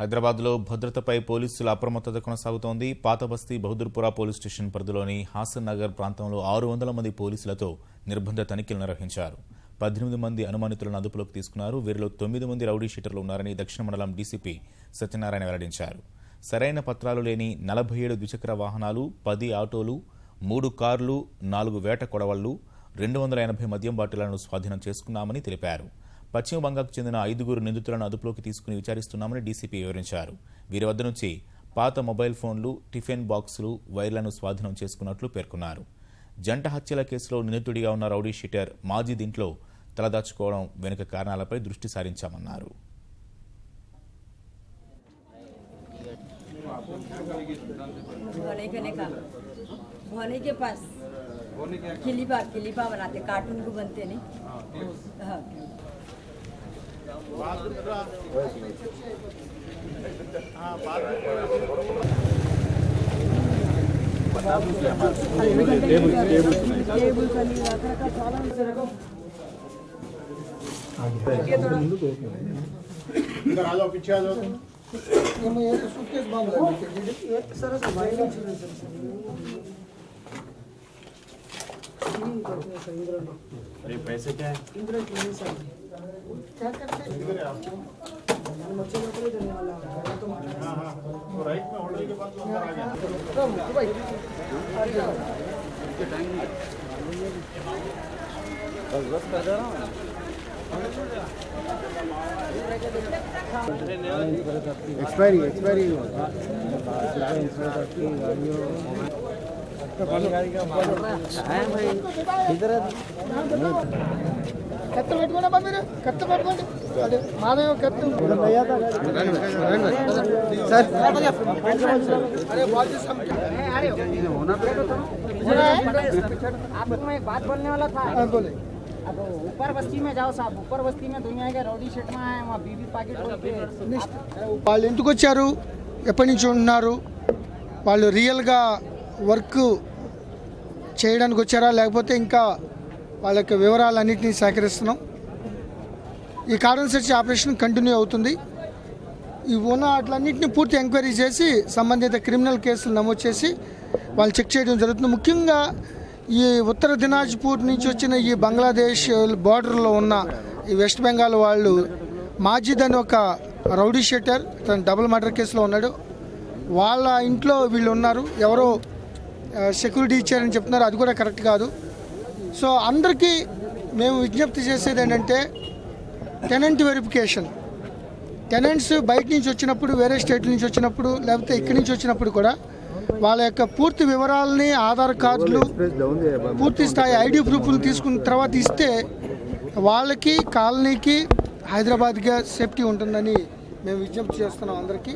హైదరాబాద్లో భద్రతపై పోలీసుల అప్రమత్తత కొనసాగుతోంది. పాత బస్తీ బహదూర్పురా పోలీస్ స్టేషన్ పరిధిలోని హాసన్ నగర్ ప్రాంతంలో 600 మంది పోలీసులతో నిర్బంధ తనిఖీలు నిర్వహించారు. 18 మంది అనుమానితులను అదుపులోకి తీసుకున్నారు. వీరిలో 9 మంది రౌడీ షీటర్లు ఉన్నారని దక్షిణ మండలం డీసీపీ సత్యనారాయణ వెల్లడించారు. సరైన పత్రాలు లేని 47 ద్విచక్ర వాహనాలు, 10 ఆటోలు, 3 కార్లు, 4 వేట కొడవళ్లు, 280 మద్యం బాటిళ్లను స్వాధీనం చేసుకున్నామని తెలిపారు. పశ్చిమ బంగాకు చెందిన 5 నిందితులను అదుపులోకి తీసుకుని విచారిస్తున్నామని డీసీపీ వివరించారు. వీరి వద్ద నుంచి పాత మొబైల్ ఫోన్లు, టిఫిన్ బాక్సులు, వైర్లను స్వాధీనం చేసుకున్నట్లు పేర్కొన్నారు. జంట హత్యల కేసులో నిందితుడిగా ఉన్న రౌడీ షీటర్ మాజీద్ ఇంట్లో తలదాచుకోవడం వెనుక కారణాలపై దృష్టి సారించామన్నారు. भोने के पास खिलीपा बनाते, कार्टून को बनते नहीं। इधर आ जाओ, पीछे आ जाओ। ये तो सूटकेस बांध लो, एक सरस भाई ने छुरी सर अरे पैसे क्या है? इंद्र की सर क्या करते हैं इधर आप मच्छी पकड़े देने वाला है तो हां वो राइट में होल्डर के पास अंदर आ गया तो भाई इसके टाइम बस कर दे रहा हूं। एक्सपायरी कत्त పెట్టుకోండి అబ్బా, మీరు కత్త పెట్టుకోండి. మాదేవ కత్త సార్ अरे आपको मैं एक बात बोलने वाला था। बोले अब ऊपर बस्ती में जाओ साहब, ऊपर बस्ती में दुनिया के रौडी शेट में आए, वहाँ बीबी पैकेट వాళ్ళు ఎందుకు వచ్చారు, ఎప్పటి నుంచి ఉంటున్నారు, వాళ్ళు రియల్గా వర్క్ చేయడానికి వచ్చారా లేకపోతే ఇంకా వాళ్ళ యొక్క వివరాలన్నింటినీ సేకరిస్తున్నాం. ఈ కార్డన్ సెర్చ్ ఆపరేషన్ కంటిన్యూ అవుతుంది. ఈ ఉన్న వాటిలన్నింటినీ పూర్తి ఎంక్వైరీ చేసి సంబంధిత క్రిమినల్ కేసులు నమోదు చేసి వాళ్ళు చెక్ చేయడం జరుగుతుంది. ముఖ్యంగా ఈ ఉత్తర దినాజ్పూర్ నుంచి వచ్చిన ఈ బంగ్లాదేశ్ బార్డర్లో ఉన్న ఈ వెస్ట్ బెంగాల్ వాళ్ళు మాజిద్ అని ఒక రౌడీ షీటర్, తను డబుల్ మర్డర్ కేసులో ఉన్నాడు. వాళ్ళ ఇంట్లో వీళ్ళు ఉన్నారు. ఎవరో సెక్యూరిటీ ఇచ్చారని చెప్తున్నారు, అది కూడా కరెక్ట్ కాదు. సో అందరికీ మేము విజ్ఞప్తి చేసేది ఏంటంటే టెనెంట్ వెరిఫికేషన్. టెనెంట్స్ బయట నుంచి వచ్చినప్పుడు, వేరే స్టేట్ నుంచి వచ్చినప్పుడు, లేకపోతే ఇక్కడి నుంచి వచ్చినప్పుడు కూడా వాళ్ళ యొక్క పూర్తి వివరాలని, ఆధార్ కార్డులు, పూర్తి స్థాయి ఐడి ప్రూఫ్లు తీసుకున్న తర్వాత ఇస్తే వాళ్ళకి, కాలనీకి, హైదరాబాద్గా సేఫ్టీ ఉంటుందని మేము విజ్ఞప్తి చేస్తున్నాం అందరికీ.